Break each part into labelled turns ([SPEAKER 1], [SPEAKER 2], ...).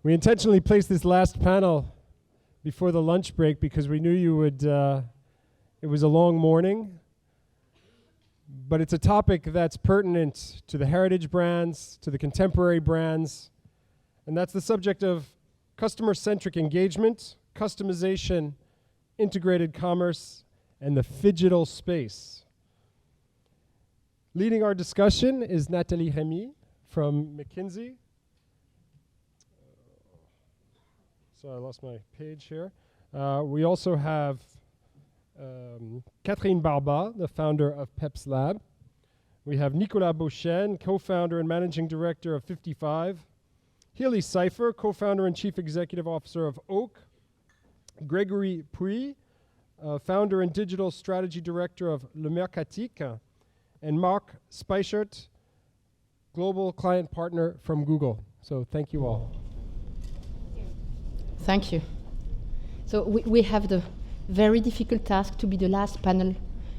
[SPEAKER 1] We intentionally placed this last panel before the lunch break because we knew you would, it was a long morning, but it's a topic that's pertinent to the heritage brands, to the contemporary brands, and that's the subject of customer-centric engagement, customization, integrated commerce, and the Phygital space. Leading our discussion is Nathalie Remy from McKinsey. So I lost my page here. We also have Catherine Barba, the founder of PEPS Lab. We have Nicolas Beauchesne, co-founder and managing director of 55. Healey Cypher, co-founder and chief executive officer of Oak. Grégory Pouy, founder and digital strategy director of LaMercatique. And Marc Speichert, global client partner from Google. So thank you all.
[SPEAKER 2] Thank you. So we have the very difficult task to be the last panel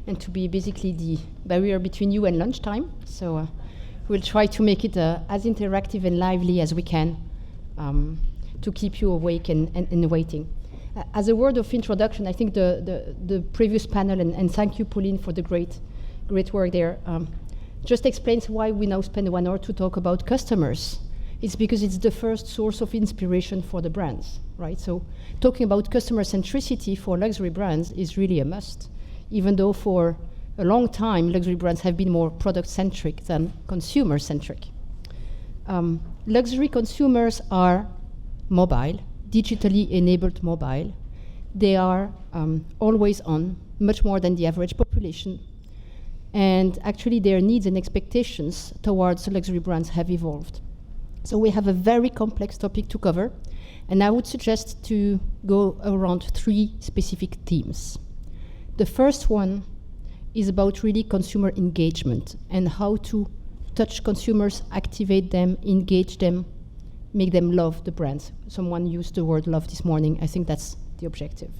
[SPEAKER 2] and to be basically the barrier between you and lunchtime. So we'll try to make it as interactive and lively as we can to keep you awake and waiting. As a word of introduction, I think the previous panel, and thank you, Pauline, for the great work there, just explains why we now spend 1 hour to talk about customers. It's because it's the first source of inspiration for the brands, right? So talking about customer centricity for luxury brands is really a must, even though for a long time luxury brands have been more product-centric than consumer-centric. Luxury consumers are mobile, digitally enabled mobile. They are always on, much more than the average population. And actually their needs and expectations towards luxury brands have evolved. So we have a very complex topic to cover, and I would suggest to go around 3 specific themes. The first one is about really consumer engagement and how to touch consumers, activate them, engage them, make them love the brands. Someone used the word love this morning. I think that's the objective.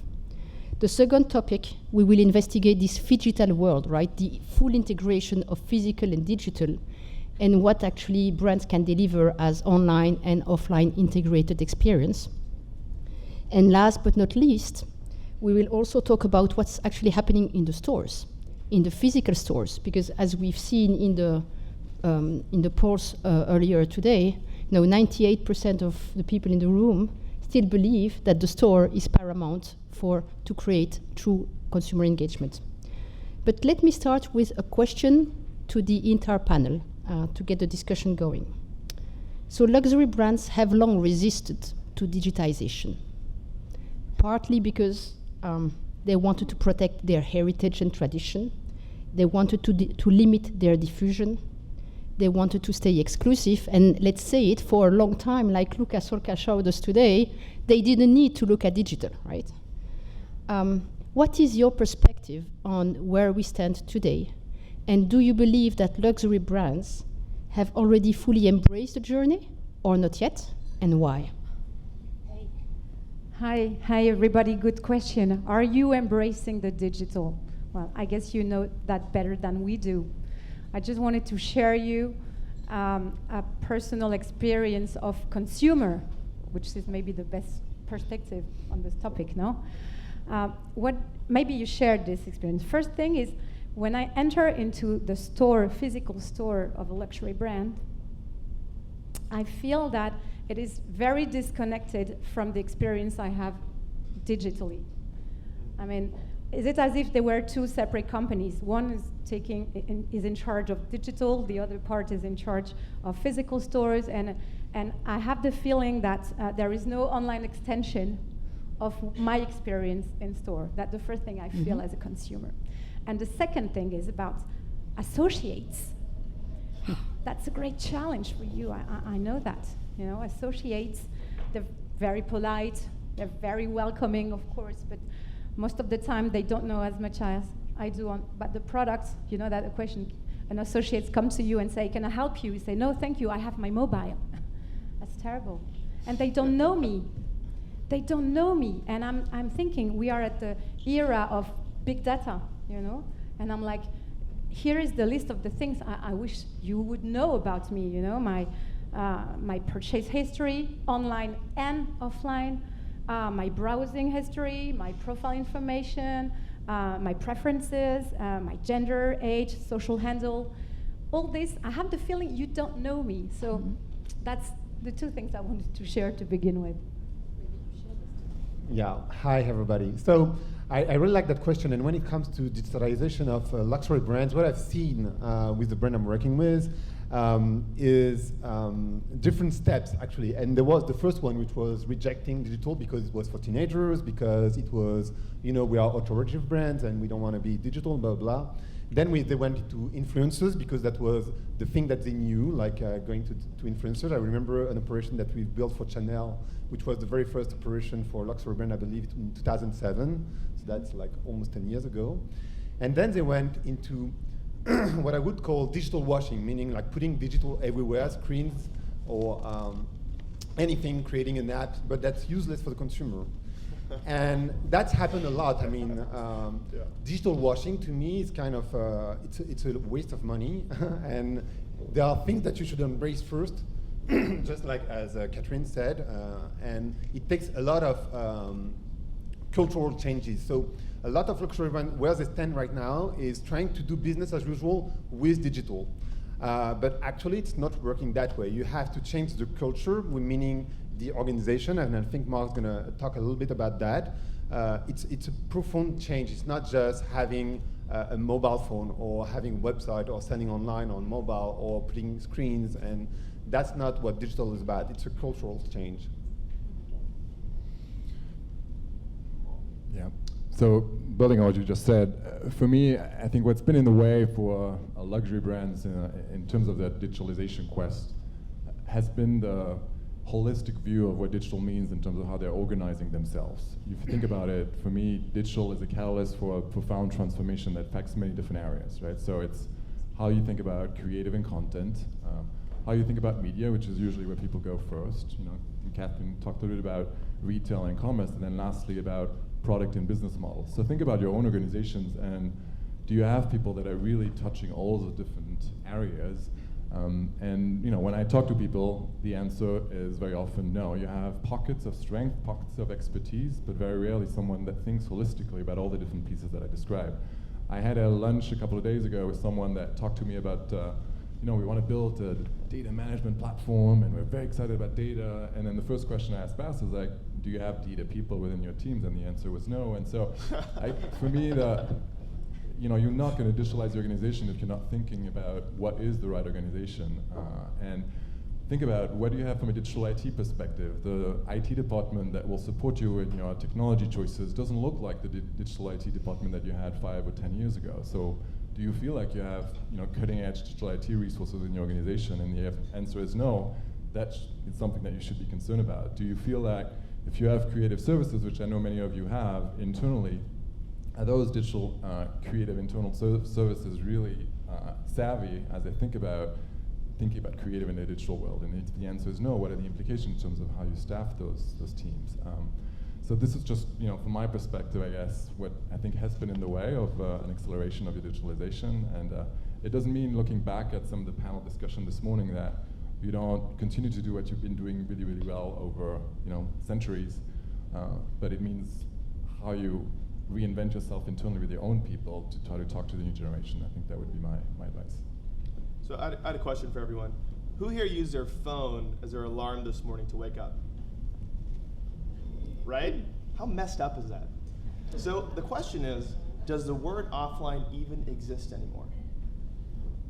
[SPEAKER 2] The second topic, we will investigate this Phygital world, right? The full integration of physical and digital, and what actually brands can deliver as online and offline integrated experience. And last but not least, we will also talk about what's actually happening in the stores, in the physical stores, because as we've seen in the polls earlier today, 98% of the people in the room still believe that the store is paramount to create true consumer engagement. But let me start with a question to the entire panel to get the discussion going. So luxury brands have long resisted to digitization, partly because they wanted to protect their heritage and tradition. They wanted to limit their diffusion. They wanted to stay exclusive, and let's say it, for a long time, like Luca Solca showed us today, they didn't need to look at digital, right? What is your perspective on where we stand today? And do you believe that luxury brands have already fully embraced the journey, or not yet, and why?
[SPEAKER 3] Hi everybody, good question. Are you embracing the digital? Well, I guess you know that better than we do. I just wanted to share you a personal experience of consumer, which is maybe the best perspective on this topic, no? Maybe you shared this experience. First thing is, when I enter into the store, physical store of a luxury brand, I feel that it is very disconnected from the experience I have digitally. I mean, is it as if they were 2 separate companies? One is in charge of digital, the other part is in charge of physical stores, and I have the feeling that there is no online extension of my experience in store. That's the first thing I feel as a consumer. And the second thing is about associates. That's a great challenge for you. I know that. You know, associates, they're very polite, they're very welcoming, of course, but most of the time they don't know as much as I do about the products. You know that a question, an associates come to you and say, "Can I help you?" You say, "No, thank you, I have my mobile." That's terrible. And they don't know me. They don't know me. And I'm thinking we are at the era of big data, you know? And I'm like, here is the list of the things I wish you would know about me, you know, my my purchase history, online and offline, my browsing history, my profile information, my preferences, my gender, age, social handle. All this, I have the feeling you don't know me. So that's the two things I wanted to share to begin with.
[SPEAKER 4] Yeah, hi everybody. So I really like that question, and when it comes to digitalization of luxury brands, what I've seen with the brand I'm working with is different steps actually. And there was the first one, which was rejecting digital because it was for teenagers, because it was, we are authoritative brands and we don't want to be digital, blah, blah. Then they went into influencers because that was the thing that they knew, like going to influencers. I remember an operation that we've built for Chanel, which was the very first operation for luxury brand, I believe, in 2007. So that's like almost 10 years ago. And then they went into what I would call digital washing, meaning like putting digital everywhere, screens or anything, creating an app, but that's useless for the consumer. And that's happened a lot. I mean, digital washing to me is kind of, it's a waste of money. And there are things that you should embrace first, just like as Catherine said, and it takes a lot of cultural changes. So a lot of luxury brands, where they stand right now, is trying to do business as usual with digital. But actually, it's not working that way. You have to change the culture, meaning the organization, and I think Marc's going to talk a little bit about that. It's a profound change. It's not just having a mobile phone or having a website or selling online on mobile or putting screens, and that's not what digital is about. It's a cultural change.
[SPEAKER 5] Yeah. So building on what you just said, for me, I think what's been in the way for luxury brands in terms of that digitalization quest has been the holistic view of what digital means in terms of how they're organizing themselves. If you think about it, for me, digital is a catalyst for a profound transformation that affects many different areas, right? So it's how you think about creative and content, how you think about media, which is usually where people go first. Catherine talked a little bit about retail and commerce, and then lastly about product and business models. So think about your own organizations, and do you have people that are really touching all the different areas? And when I talk to people, the answer is very often no. You have pockets of strength, pockets of expertise, but very rarely someone that thinks holistically about all the different pieces that I described. I had a lunch a couple of days ago with someone that talked to me about, we want to build a data management platform, and we're very excited about data. And then the first question I asked Bass is like, do you have data people within your teams? And the answer was no. And so for me, you're not going to digitalize the organization if you're not thinking about what is the right organization. And think about what do you have from a digital IT perspective. The IT department that will support you in your technology choices doesn't look like the digital IT department that you had 5 or 10 years ago. So do you feel like you have cutting edge digital IT resources in your organization? And the answer is no. That's something that you should be concerned about. Do you feel like if you have creative services, which I know many of you have internally, are those digital creative internal services really savvy as they think about thinking about creative in the digital world? And if the answer is no, what are the implications in terms of how you staff those teams? So this is just, from my perspective, I guess, what I think has been in the way of an acceleration of your digitalization. And it doesn't mean looking back at some of the panel discussion this morning that you don't continue to do what you've been doing really, really well over, centuries. But it means how you reinvent yourself internally with your own people to try to talk to the new generation. I think that would be my advice.
[SPEAKER 6] So I had a question for everyone. Who here used their phone as their alarm this morning to wake up? Right? How messed up is that? So the question is, does the word offline even exist anymore?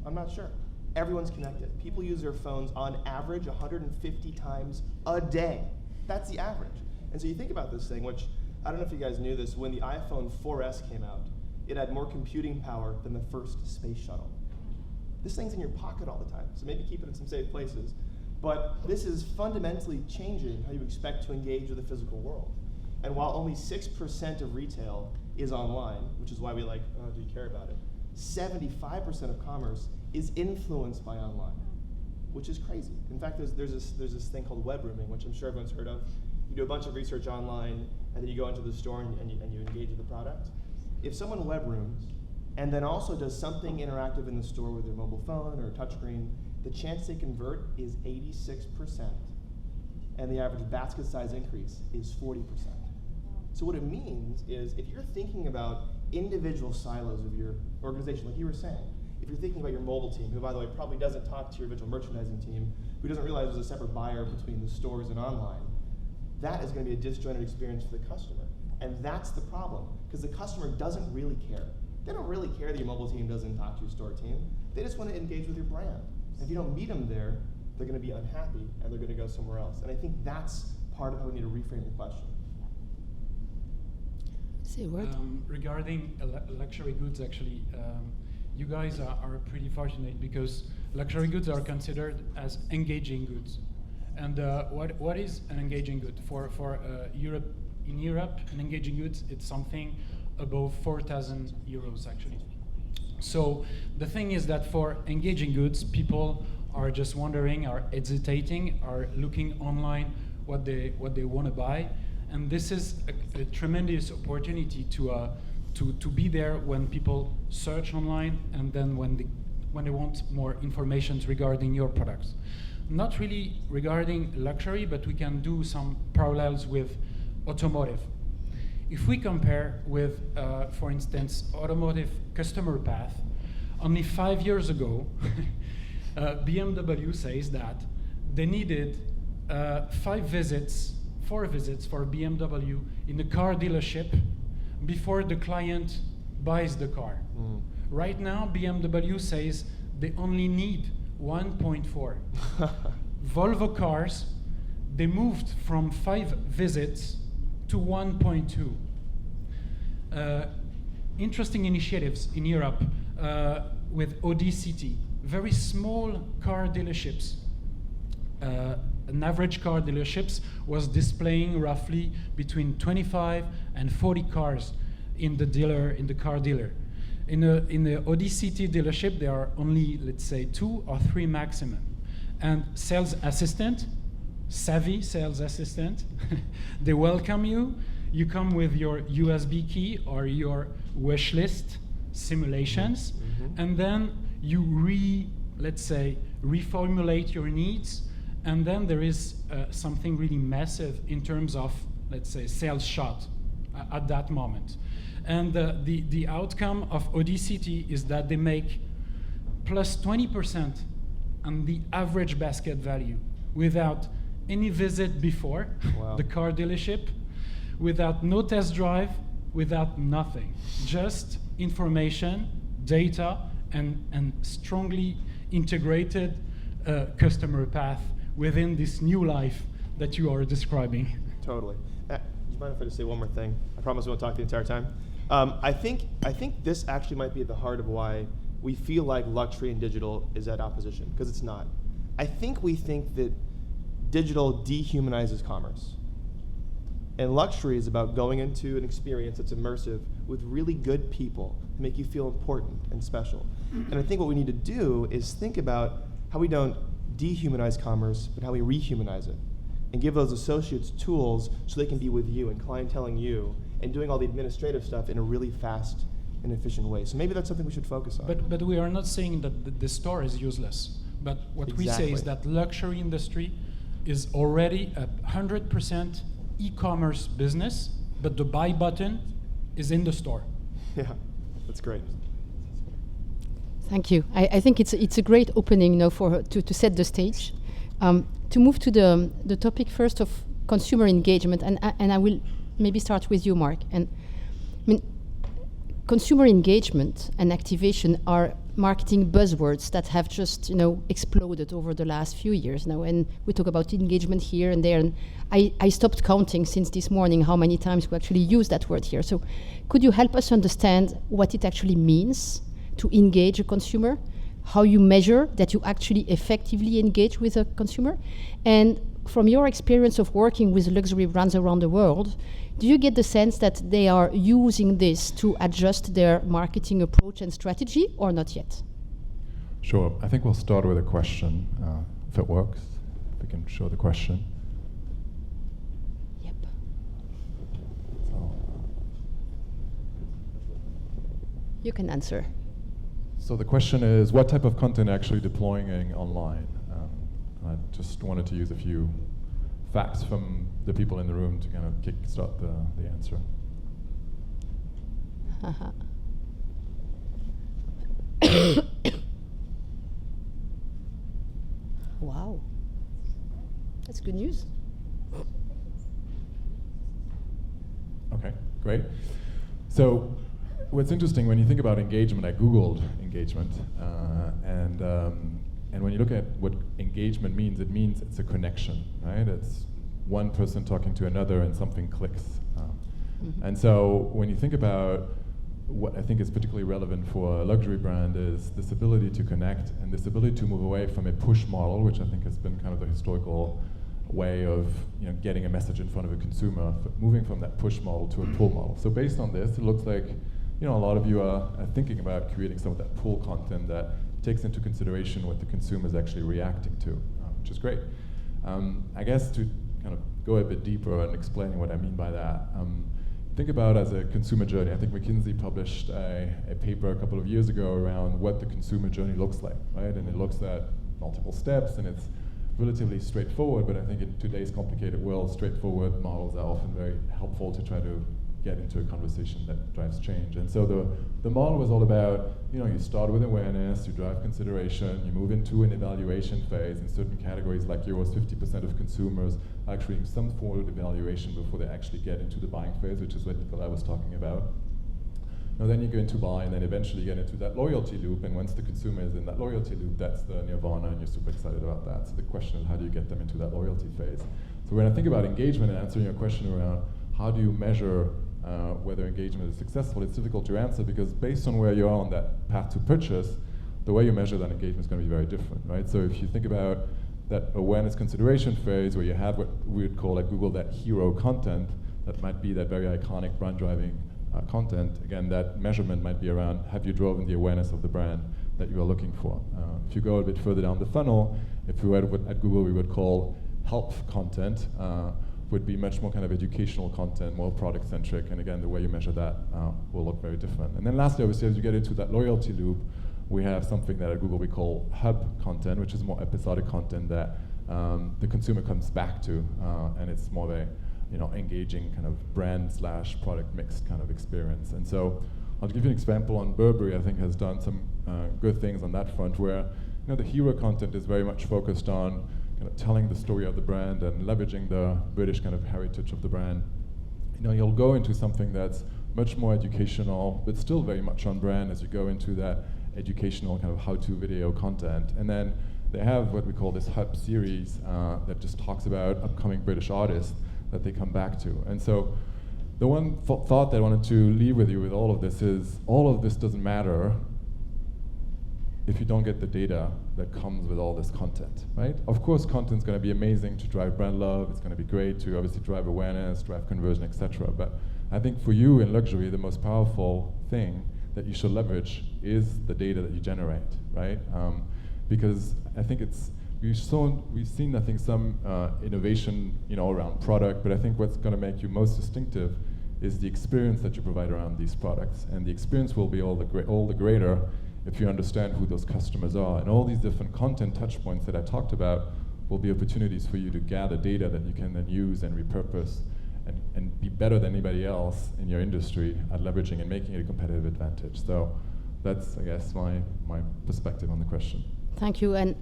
[SPEAKER 6] I'm not sure. Everyone's connected. People use their phones on average 150 times a day. That's the average. And so you think about this thing, which I don't know if you guys knew this, when the iPhone 4S came out, it had more computing power than the first space shuttle. This thing's in your pocket all the time, so maybe keep it in some safe places. But this is fundamentally changing how you expect to engage with the physical world. And while only 6% of retail is online, which is why we do you care about it? 75% of commerce is influenced by online, which is crazy. In fact, there's this thing called web rooming, which I'm sure everyone's heard of. You do a bunch of research online, and then you go into the store and you engage with the product. If someone web rooms and then also does something interactive in the store with their mobile phone or touchscreen, the chance they convert is 86%, and the average basket size increase is 40%. So what it means is if you're thinking about individual silos of your organization, like you were saying, if you're thinking about your mobile team, who by the way probably doesn't talk to your visual merchandising team, who doesn't realize there's a separate buyer between the stores and online, that is going to be a disjointed experience for the customer. And that's the problem, because the customer doesn't really care. They don't really care that your mobile team doesn't talk to your store team. They just want to engage with your brand. If you don't meet them there, they're going to be unhappy and they're going to go somewhere else. And I think that's part of how we need to reframe the question.
[SPEAKER 2] Say a word.
[SPEAKER 7] Regarding luxury goods, actually, you guys are pretty fortunate because luxury goods are considered as engaging goods. And what is an engaging good? For Europe, in Europe, an engaging goods, it's something above 4,000 euros actually. So the thing is that for engaging goods, people are just wondering, are hesitating, are looking online what they want to buy, and this is a tremendous opportunity to be there when people search online, and then when they want more information regarding your products. Not really regarding luxury, but we can do some parallels with automotive. If we compare with, for instance, automotive customer path, only 5 years ago, BMW says that they needed 4 visits for BMW in the car dealership before the client buys the car. Right now, BMW says they only need 1.4. Volvo cars, they moved from 5 visits to 1.2. Interesting initiatives in Europe with ODCT, very small car dealerships. An average car dealerships was displaying roughly between 25 and 40 cars in the car dealer. In the ODCT dealership, there are only, let's say, 2 or 3 maximum. And sales assistant, savvy sales assistant, they welcome you. You come with your USB key or your wish list simulations, and then you reformulate your needs, and then there is something really massive in terms of, let's say, sales shot at that moment. And the outcome of ODCT is that they make plus 20% on the average basket value without any visit before the car dealership, without no test drive, without nothing. Just information, data, and strongly integrated customer path within this new life that you are describing.
[SPEAKER 6] Totally. Do you mind if I just say one more thing? I promise we won't talk the entire time. I think this actually might be at the heart of why we feel like luxury and digital is at opposition, because it's not. I think we think that digital dehumanizes commerce. And luxury is about going into an experience that's immersive with really good people to make you feel important and special. And I think what we need to do is think about how we don't dehumanize commerce, but how we rehumanize it. And give those associates tools so they can be with you and clienteling you and doing all the administrative stuff in a really fast and efficient way. So maybe that's something we should focus on.
[SPEAKER 7] But we are not saying that the store is useless. But what we say is that luxury industry is already a 100% e-commerce business, but the buy button is in the store.
[SPEAKER 6] Yeah, that's great.
[SPEAKER 2] Thank you. I think it's a great opening now to set the stage. To move to the topic first of consumer engagement, and I will maybe start with you, Marc. And I mean, consumer engagement and activation are marketing buzzwords that have just exploded over the last few years now. And we talk about engagement here and there, and I stopped counting since this morning how many times we actually use that word here. So could you help us understand what it actually means to engage a consumer, how you measure that you actually effectively engage with a consumer? And from your experience of working with luxury brands around the world, do you get the sense that they are using this to adjust their marketing approach and strategy, or not yet?
[SPEAKER 5] Sure. I think we'll start with a question, if it works. If we can show the question.
[SPEAKER 2] Yep.
[SPEAKER 5] So.
[SPEAKER 2] You can answer.
[SPEAKER 5] So the question is, what type of content actually deploying online? I just wanted to use a few facts from the people in the room to kind of kickstart the answer.
[SPEAKER 2] Wow, that's good news.
[SPEAKER 5] Okay, great. So what's interesting when you think about engagement, I Googled engagement, and when you look at what engagement means, it means it's a connection, right? It's one person talking to another and something clicks. And so when you think about what I think is particularly relevant for a luxury brand is this ability to connect and this ability to move away from a push model, which I think has been kind of the historical way of getting a message in front of a consumer, but moving from that push model to a pull model. So based on this, it looks like a lot of you are thinking about creating some of that pull content that takes into consideration what the consumer is actually reacting to, which is great. I guess to kind of go a bit deeper and explaining what I mean by that, think about as a consumer journey. I think McKinsey published a paper a couple of years ago around what the consumer journey looks like, right? And it looks at multiple steps, and it's relatively straightforward, but I think in today's complicated world, straightforward models are often very helpful to try to get into a conversation that drives change. And so the model was all about, you start with awareness, you drive consideration, you move into an evaluation phase. In certain categories like yours, 50% of consumers are actually in some form of evaluation before they actually get into the buying phase, which is what Nicolas was talking about. Now then you go into buy, and then eventually you get into that loyalty loop, and once the consumer is in that loyalty loop, that's the nirvana, and you're super excited about that. So the question is, how do you get them into that loyalty phase? So when I think about engagement and answering your question around how do you measure whether engagement is successful, it's difficult to answer because based on where you are on that path to purchase, the way you measure that engagement is going to be very different, right? So if you think about that awareness consideration phase where you have what we would call at Google that hero content, that might be that very iconic brand driving content, again, that measurement might be around have you driven the awareness of the brand that you are looking for. If you go a bit further down the funnel, if we were at Google we would call help content, would be much more kind of educational content, more product-centric, and again, the way you measure that will look very different. And then lastly, obviously, as you get into that loyalty loop, we have something that at Google we call hub content, which is more episodic content that the consumer comes back to, and it's more of a engaging kind of brand/product mixed kind of experience. And so I'll give you an example on Burberry, I think has done some good things on that front where the hero content is very much focused on kind of telling the story of the brand and leveraging the British kind of heritage of the brand. You'll go into something that's much more educational, but still very much on brand as you go into that educational kind of how-to video content. And then they have what we call this hub series that just talks about upcoming British artists that they come back to. And so the one thought that I wanted to leave with you with all of this is all of this doesn't matter if you don't get the data that comes with all this content, right? Of course, content's going to be amazing to drive brand love. It's going to be great to obviously drive awareness, drive conversion, etc. But I think for you in luxury, the most powerful thing that you should leverage is the data that you generate, right? Because I think we've seen I think some innovation, around product, but I think what's going to make you most distinctive is the experience that you provide around these products, and the experience will be all the greater if you understand who those customers are. And all these different content touch points that I talked about will be opportunities for you to gather data that you can then use and repurpose and be better than anybody else in your industry at leveraging and making it a competitive advantage. So that's, I guess, my perspective on the question.
[SPEAKER 2] Thank you. And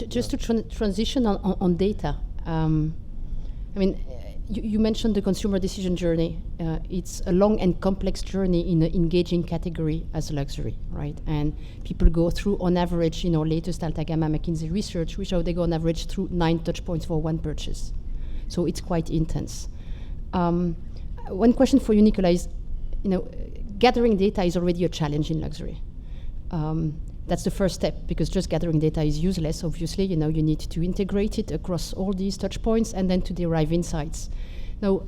[SPEAKER 2] just to transition on data, you mentioned the consumer decision journey. It's a long and complex journey in an engaging category as luxury, right? And people go through, on average, latest Altagamma McKinsey research, we show they go on average through 9 touch points for one purchase. So it's quite intense. One question for you, Nicolas, is, gathering data is already a challenge in luxury. That's the first step, because just gathering data is useless, obviously. You need to integrate it across all these touch points and then to derive insights. Now,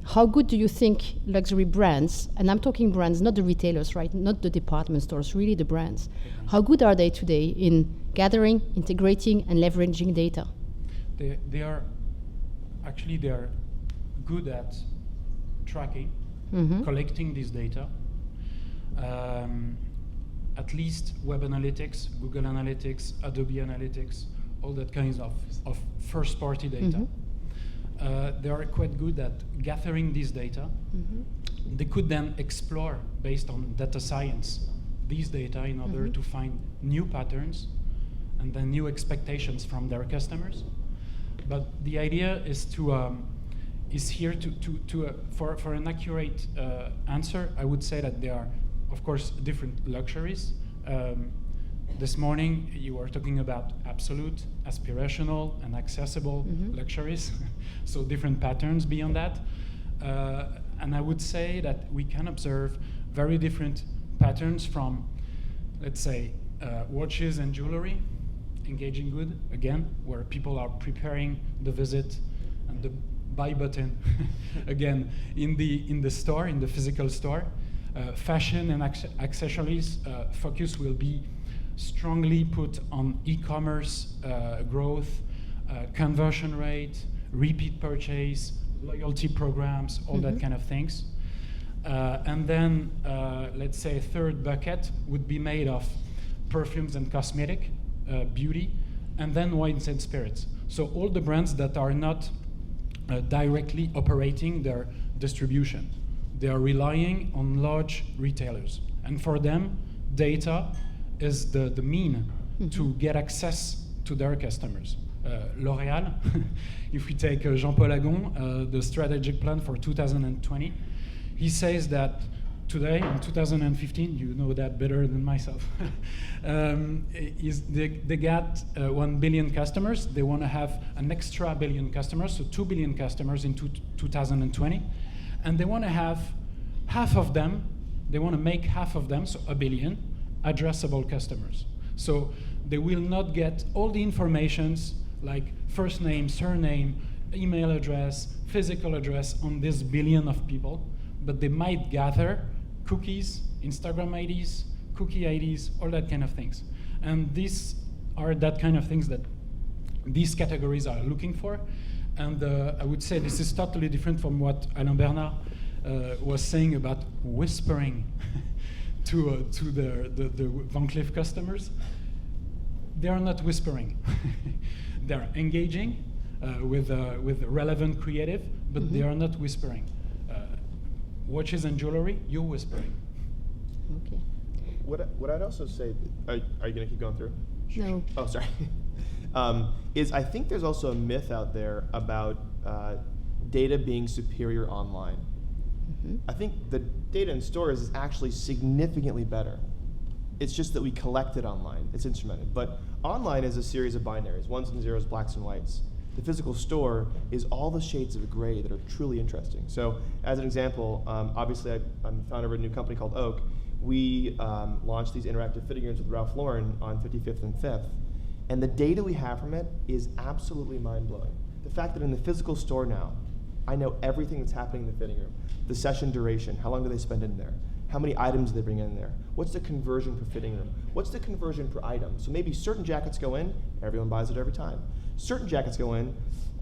[SPEAKER 2] how good do you think luxury brands, and I'm talking brands, not the retailers, right? Not the department stores, really the brands. How good are they today in gathering, integrating, and leveraging data?
[SPEAKER 7] They are good at tracking, collecting this data. at least Web Analytics, Google Analytics, Adobe Analytics, all that kinds of first-party data. They are quite good at gathering this data. They could then explore, based on data science, these data in order to find new patterns and then new expectations from their customers. But the idea is to is here for an accurate answer. I would say that there are, of course, different luxuries. This morning you were talking about absolute, aspirational, and accessible luxuries. So different patterns beyond that. And I would say that we can observe very different patterns from, let's say, watches and jewelry, engaging good, again, where people are preparing the visit and the buy button, again, in the store, in the physical store. Fashion and accessories focus will be strongly put on e-commerce growth, conversion rate, repeat purchase, loyalty programs, all that kind of things. And then, let's say a third bucket would be made of perfumes and cosmetic, beauty, and then wines and spirits. So all the brands that are not directly operating their distribution. They are relying on large retailers. And for them, data is the mean to get access to their customers. L'Oréal, if we take Jean-Paul Agon, the strategic plan for 2020, he says that today, in 2015, you know that better than myself, they got 1 billion customers. They want to have an extra billion customers, so 2 billion customers in 2020. And they want to have half of them, they want to make half of them, so 1 billion, addressable customers. So they will not get all the informations like first name, surname, email address, physical address on this billion of people, but they might gather cookies, Instagram IDs, cookie IDs, all that kind of things. And these are that kind of things that these categories are looking for. And I would say this is totally different from what Alain Bernard was saying about whispering to the Van Cleef customers. They are not whispering. They're engaging with relevant creative, but they are not whispering. Watches and jewelry, you're whispering.
[SPEAKER 2] Okay.
[SPEAKER 6] What I'd also say, are you going to keep going through?
[SPEAKER 2] No.
[SPEAKER 6] Oh, sorry. Is I think there's also a myth out there about data being superior online. I think the data in stores is actually significantly better. It's just that we collect it online. It's instrumented. But online is a series of binaries, ones and zeros, blacks and whites. The physical store is all the shades of gray that are truly interesting. So as an example, obviously I'm founder of a new company called Oak. We launched these interactive fitting rooms with Ralph Lauren on 55th and 5th. And the data we have from it is absolutely mind-blowing. The fact that in the physical store now, I know everything that's happening in the fitting room. The session duration, how long do they spend in there? How many items do they bring in there? What's the conversion per fitting room? What's the conversion per item? So maybe certain jackets go in, everyone buys it every time. Certain jackets go in,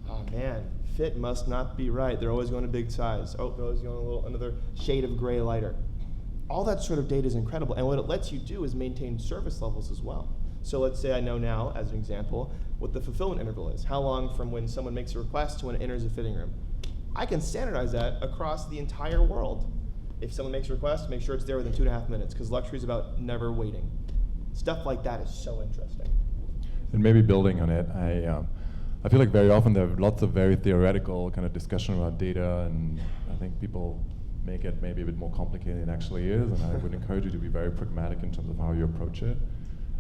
[SPEAKER 6] oh man, fit must not be right. They're always going a big size. Oh, they're always going another shade of gray lighter. All that sort of data is incredible. And what it lets you do is maintain service levels as well. So let's say I know now, as an example, what the fulfillment interval is. How long from when someone makes a request to when it enters a fitting room. I can standardize that across the entire world. If someone makes a request, make sure it's there within 2.5 minutes, because luxury is about never waiting. Stuff like that is so interesting.
[SPEAKER 5] And maybe building on it, I feel like very often there are lots of very theoretical kind of discussion about data, and I think people make it maybe a bit more complicated than it actually is, and I would encourage you to be very pragmatic in terms of how you approach it.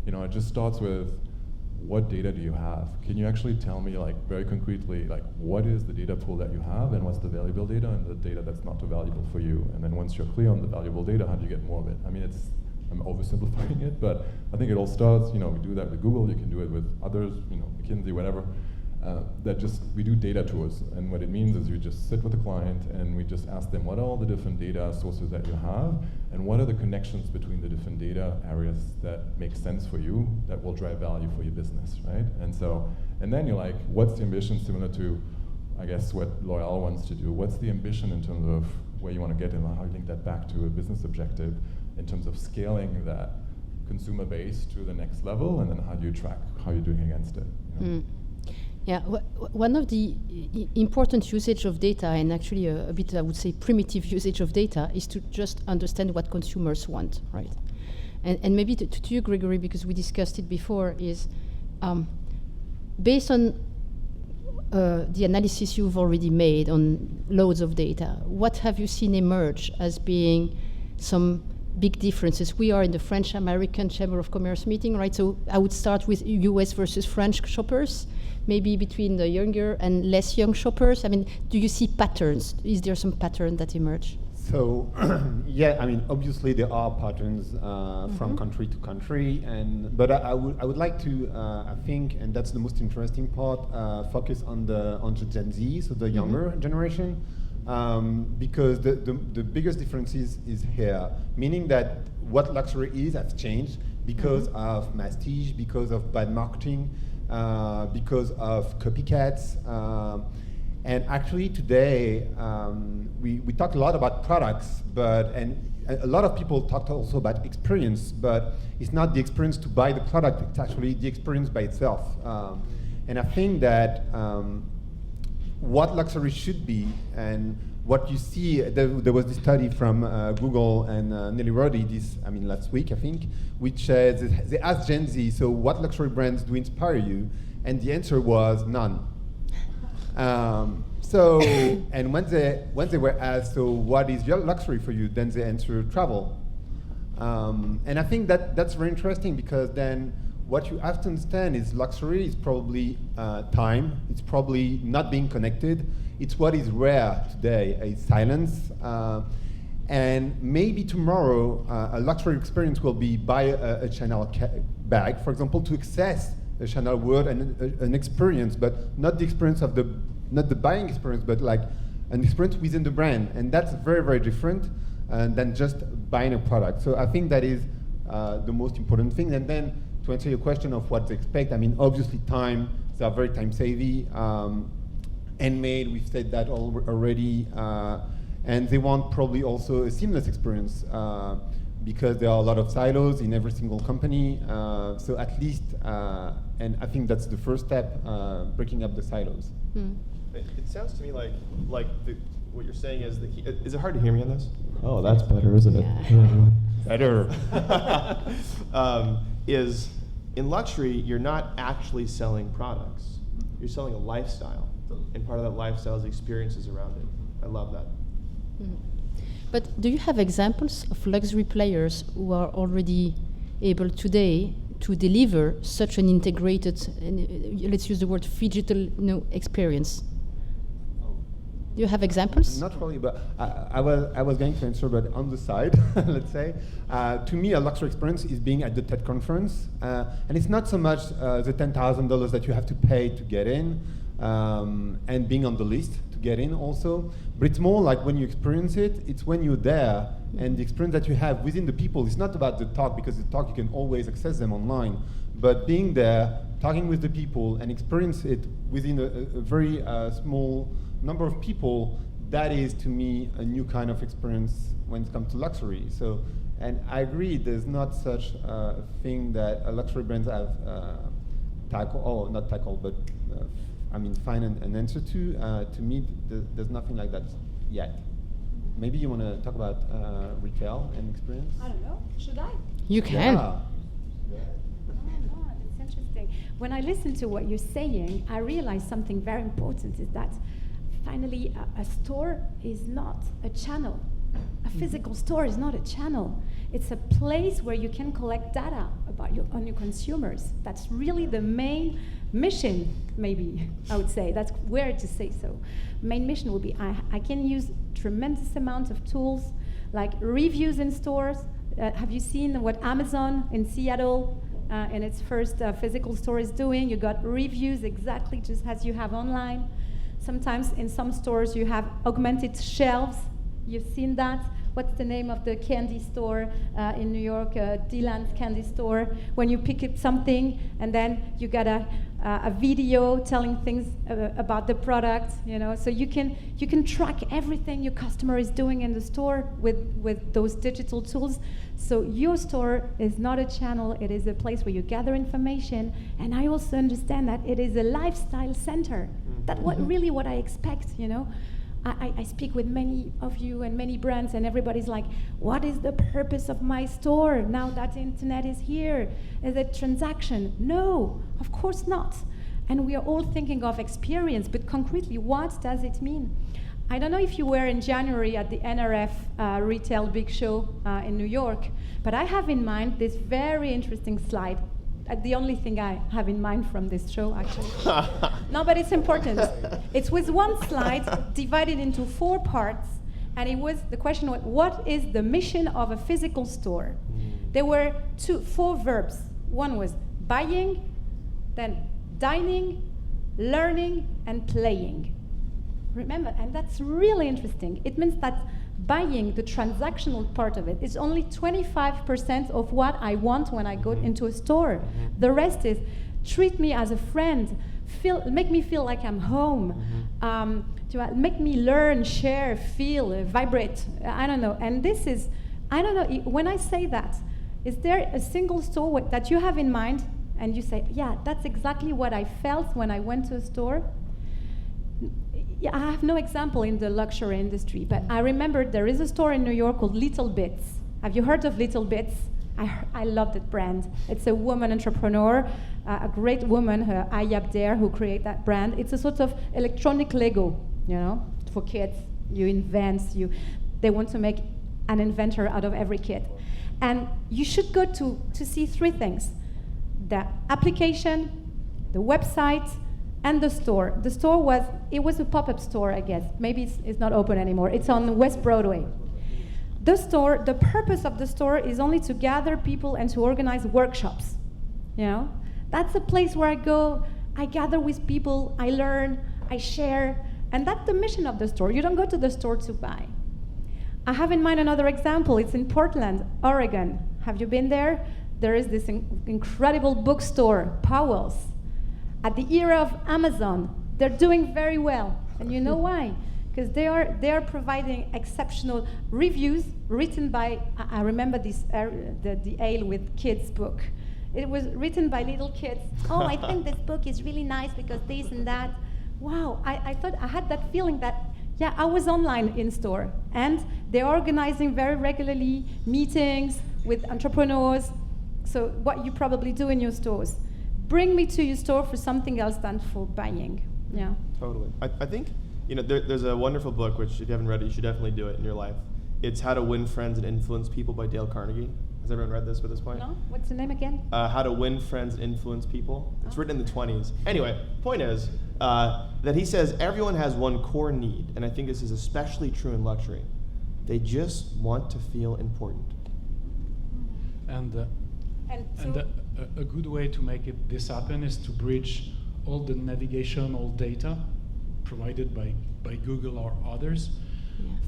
[SPEAKER 5] You know, it just starts with, what data do you have? Can you actually tell me, like, very concretely, like, what is the data pool that you have, and what's the valuable data and the data that's not too valuable for you? And then once you're clear on the valuable data, how do you get more of it? I mean, I'm oversimplifying it, but I think it all starts, you know, we do that with Google, you can do it with others, you know, McKinsey, whatever. We do data tours, and what it means is you just sit with a client and we just ask them what are all the different data sources that you have, and what are the connections between the different data areas that make sense for you, that will drive value for your business, right? And then you're like, what's the ambition, similar to, I guess, what L'Oréal wants to do? What's the ambition in terms of where you want to get and how you link that back to a business objective in terms of scaling that? consumer base to the next level, and then how do you track how you're doing against it? You know?
[SPEAKER 2] Yeah, one of the important usage of data, and actually a bit, I would say, primitive usage of data, is to just understand what consumers want, right? And maybe to you, Grégory, because we discussed it before, is based on the analysis you've already made on loads of data, what have you seen emerge as being some big differences? We are in the French-American Chamber of Commerce meeting, right? So I would start with US versus French shoppers, maybe between the younger and less young shoppers. I mean, do you see patterns? Is there some pattern that emerge?
[SPEAKER 4] So, yeah, I mean, obviously there are patterns from country to country, but I would like to, I think, and that's the most interesting part, focus on the Gen Z, so the younger generation, because the biggest difference is here, meaning that what luxury is has changed because of masstige, because of bad marketing, because of copycats. And actually today, we talk a lot about products, and a lot of people talk also about experience, but it's not the experience to buy the product, it's actually the experience by itself. And I think that what luxury should be, and what you see, there was this study from Google and Nelly Roddy last week, I think, which says, they asked Gen Z, so what luxury brands do inspire you? And the answer was none. And when they were asked, so what is your luxury for you? Then they answered travel. And I think that's very interesting, because then what you have to understand is luxury is probably time. It's probably not being connected. It's what is rare today, is silence. And maybe tomorrow, a luxury experience will be buy a Chanel bag, for example, to access a Chanel world and an experience, but not the experience of not the buying experience, but like an experience within the brand. And that's very, very different than just buying a product. So I think that is the most important thing. And then to answer your question of what to expect, I mean, obviously time, they are very time savvy. Handmade, we've said that already. And they want probably also a seamless experience, because there are a lot of silos in every single company. So at least, and I think that's the first step, breaking up the silos.
[SPEAKER 6] It sounds to me like what you're saying is the key. Is it hard to hear me on this? Oh, that's better, isn't it?
[SPEAKER 2] Yeah.
[SPEAKER 4] Better.
[SPEAKER 6] Is in luxury, you're not actually selling products. You're selling a lifestyle, and part of that lifestyle is experiences around it. I love that.
[SPEAKER 2] But do you have examples of luxury players who are already able today to deliver such an integrated, let's use the word Phygital, experience? Do you have examples?
[SPEAKER 4] Not really, but I was going to answer, but on the side, let's say. To me, a luxury experience is being at the TED conference. And it's not so much the $10,000 that you have to pay to get in, and being on the list to get in also. But it's more like when you experience it, it's when you're there, and the experience that you have within the people. It's not about the talk, because the talk, you can always access them online. But being there, talking with the people, and experience it within a very small number of people, that is to me a new kind of experience when it comes to luxury. So, and I agree, there's not such a thing that luxury brands have find an answer to. To me, there's nothing like that yet. Maybe you want to talk about retail and experience?
[SPEAKER 3] I don't know. Should I?
[SPEAKER 2] You can.
[SPEAKER 3] No, it's interesting. When I listen to what you're saying, I realize something very important, is that finally a store is not a channel. A physical store is not a channel. It's a place where you can collect data about on your consumers. That's really the main mission, maybe, I would say. That's where to say so. Main mission will be, I can use tremendous amount of tools, like reviews in stores. Have you seen what Amazon in Seattle in its first physical store is doing? You got reviews exactly just as you have online. Sometimes in some stores you have augmented shelves. You've seen that. What's the name of the candy store in New York? Dylan's candy store. When you pick up something and then you gotta a video telling things about the product, you know, so you can track everything your customer is doing in the store with those digital tools. So your store is not a channel, it is a place where you gather information, and I also understand that it is a lifestyle center. That's really what I expect, you know. I speak with many of you and many brands, and everybody's like, what is the purpose of my store now that the internet is here? Is it transaction? No, of course not. And we are all thinking of experience, but concretely, what does it mean? I don't know if you were in January at the NRF Retail Big Show in New York, but I have in mind this very interesting slide. The only thing I have in mind from this show, actually. No, but it's important. It was one slide divided into 4 parts, and the question was, what is the mission of a physical store? There were 4 verbs. One was buying, then dining, learning, and playing. Remember, and that's really interesting. It means that buying, the transactional part of it, is only 25% of what I want when I go into a store. The rest is treat me as a friend, make me feel like I'm home, make me learn, share, feel, vibrate. I don't know. And this is, I don't know, when I say that, is there a single store that you have in mind and you say, yeah, that's exactly what I felt when I went to a store? Yeah, I have no example in the luxury industry, but I remember there is a store in New York called Little Bits. Have you heard of Little Bits? I love that brand. It's a woman entrepreneur, a great woman, Aya Abder, who created that brand. It's a sort of electronic Lego, you know, for kids. You invent, they want to make an inventor out of every kid. And you should go to see 3 things: the application, the website, and the store. The store was a pop-up store, I guess. Maybe it's not open anymore. It's on West Broadway. The store, the purpose of the store is only to gather people and to organize workshops. You know, that's a place where I go, I gather with people, I learn, I share, and that's the mission of the store. You don't go to the store to buy. I have in mind another example. It's in Portland, Oregon. Have you been there? There is this incredible bookstore, Powell's. At the era of Amazon, they're doing very well. And you know why? Because they are providing exceptional reviews written by, I remember this, the Ale with Kids book. It was written by little kids. Oh, I think this book is really nice because this and that. Wow, I thought I had that feeling that, yeah, I was online in store. And they're organizing very regularly meetings with entrepreneurs. So what you probably do in your stores. Bring me to your store for something else than for buying. Yeah.
[SPEAKER 6] Totally. I think, you know, there's a wonderful book, which if you haven't read it, you should definitely do it in your life. It's How to Win Friends and Influence People by Dale Carnegie. Has everyone read this at this point?
[SPEAKER 3] No? What's the name again?
[SPEAKER 6] How to Win Friends and Influence People. It's written in the 20s. Anyway, point is that he says everyone has one core need, and I think this is especially true in luxury. They just want to feel important.
[SPEAKER 7] And a good way to make this happen is to bridge all the navigational data provided by Google or others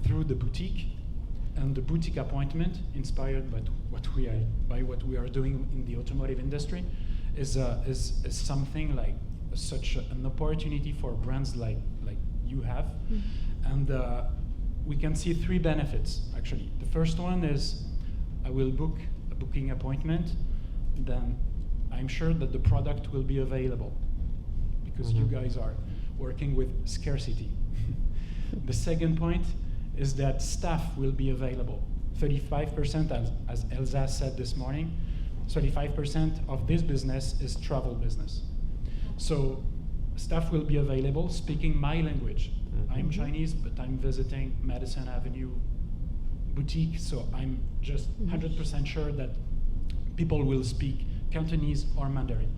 [SPEAKER 7] through the boutique. And the boutique appointment, inspired by what we are doing in the automotive industry, is something like such an opportunity for brands like you have. And we can see 3 benefits, actually. The first one is I will book a booking appointment, then I'm sure that the product will be available because you guys are working with scarcity. The second point is that staff will be available. 35%, as Elsa said this morning, 35% of this business is travel business. So staff will be available speaking my language. I'm Chinese, but I'm visiting Madison Avenue boutique, so I'm just 100% sure that people will speak Cantonese or Mandarin.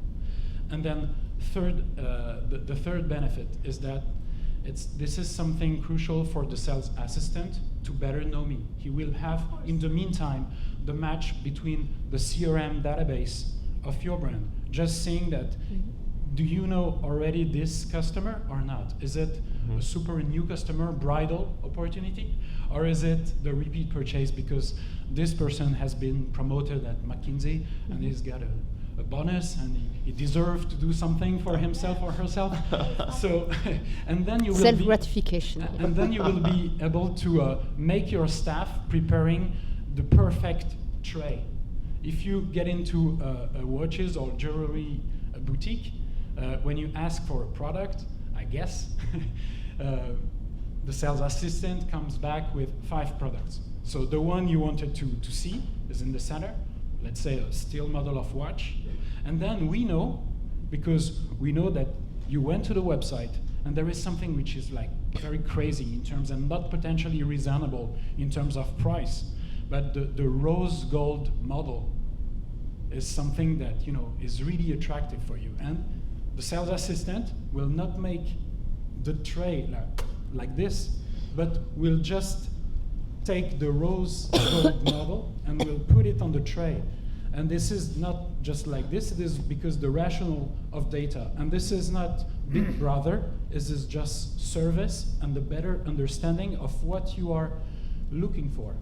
[SPEAKER 7] And then the third benefit is that this is something crucial for the sales assistant to better know me. He will have, in the meantime, the match between the CRM database of your brand. Just saying that, do you know already this customer or not? Is it a super new customer, bridal opportunity? Or is it the repeat purchase because this person has been promoted at McKinsey and he's got a bonus and he deserves to do something for himself or herself. So, and then you will
[SPEAKER 2] self-gratification.
[SPEAKER 7] And then you will be able to make your staff preparing the perfect tray. If you get into a watches or jewelry boutique, when you ask for a product, I guess, the sales assistant comes back with 5 products. So the one you wanted to see is in the center, let's say a steel model of watch. And then we know, because we know that you went to the website and there is something which is like very crazy in terms and not potentially reasonable in terms of price. But the rose gold model is something that is really attractive for you. And the sales assistant will not make the tray like this, but will just take the rose gold model and will put it on the tray. And this is not just like this, it is because the rationale of data. And this is not Big Brother, this is just service and the better understanding of what you are looking for.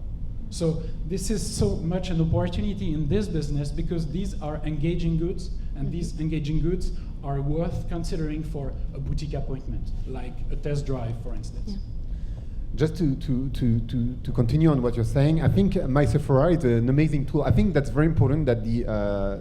[SPEAKER 7] So this is so much an opportunity in this business because these are engaging goods, and these engaging goods are worth considering for a boutique appointment, like a test drive, for instance.
[SPEAKER 2] Yeah.
[SPEAKER 4] Just to continue on what you're saying, I think My Sephora is an amazing tool. I think that's very important that the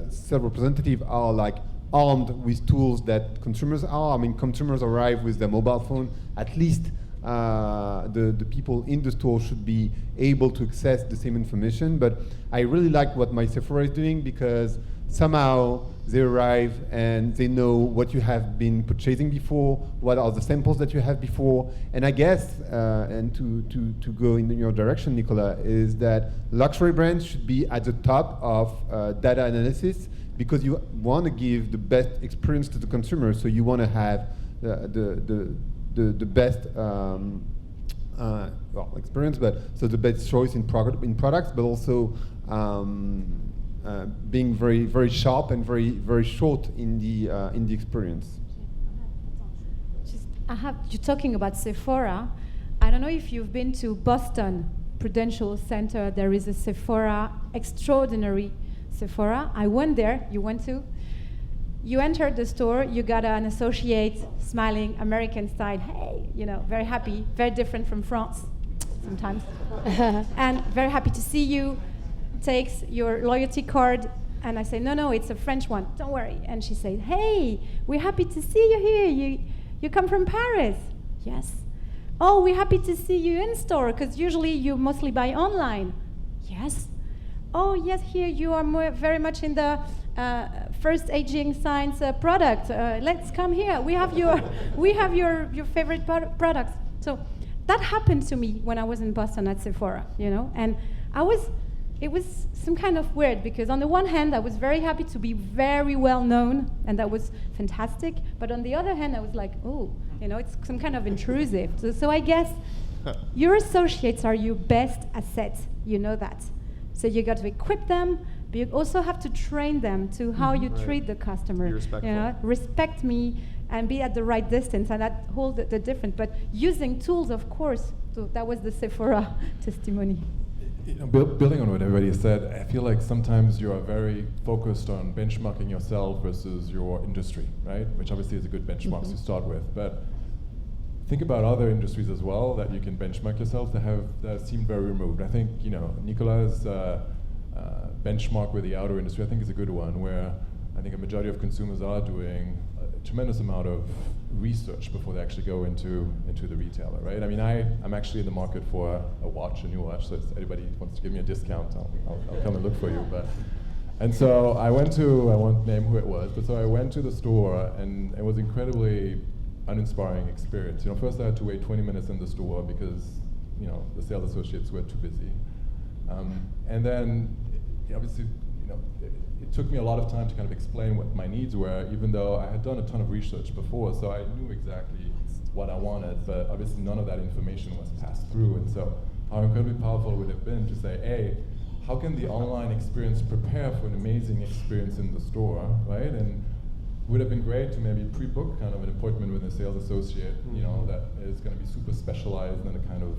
[SPEAKER 4] sales representatives are like armed with tools that consumers are. I mean, consumers arrive with their mobile phone. At least the people in the store should be able to access the same information. But I really like what My Sephora is doing because somehow they arrive and they know what you have been purchasing before, what are the samples that you have before. And I guess, and to go in your direction, Nicolas, is that luxury brands should be at the top of data analysis because you want to give the best experience to the consumer. So you want to have the best experience, but so the best choice in products, but also being very, very sharp and very, very short in the experience.
[SPEAKER 3] You're talking about Sephora. I don't know if you've been to Boston Prudential Center. There is a Sephora, extraordinary Sephora. I went there. You went to? You entered the store. You got an associate smiling, American style. Hey, very happy, very different from France sometimes, and very happy to see you. Takes your loyalty card, and I say, no, it's a French one, don't worry. And she says, hey, we're happy to see you here. You come from Paris? Yes. Oh, we're happy to see you in store, because usually you mostly buy online. Yes. Oh, yes, here you are very much in the first aging science product. Let's come here. We have your favorite products. So that happened to me when I was in Boston at Sephora, and it was some kind of weird because on the one hand I was very happy to be very well known and that was fantastic, but on the other hand I was like, oh, it's some kind of intrusive. So I guess your associates are your best asset, that. So you got to equip them, but you also have to train them to how you treat the customer.
[SPEAKER 6] Be respectful.
[SPEAKER 3] Respect me and be at the right distance, and that hold the difference. But using tools, of course. So that was the Sephora testimony.
[SPEAKER 5] Building on what everybody said, I feel like sometimes you are very focused on benchmarking yourself versus your industry, right? Which obviously is a good benchmark to start with. But think about other industries as well that you can benchmark yourself that seem very removed. I think Nicolas' benchmark with the outer industry I think is a good one, where I think a majority of consumers are doing a tremendous amount of research before they actually go into the retailer, right? I mean, I'm actually in the market for a new watch, so if anybody wants to give me a discount, I'll come and look for you. And so I won't name who it was, but so I went to the store, and it was incredibly uninspiring experience. First I had to wait 20 minutes in the store because the sales associates were too busy, and then obviously it took me a lot of time to kind of explain what my needs were, even though I had done a ton of research before, so I knew exactly what I wanted, but obviously none of that information was passed through. And so how incredibly powerful it would have been to say, hey, how can the online experience prepare for an amazing experience in the store, right? And it would have been great to maybe pre-book kind of an appointment with a sales associate, that is going to be super specialized in the kind of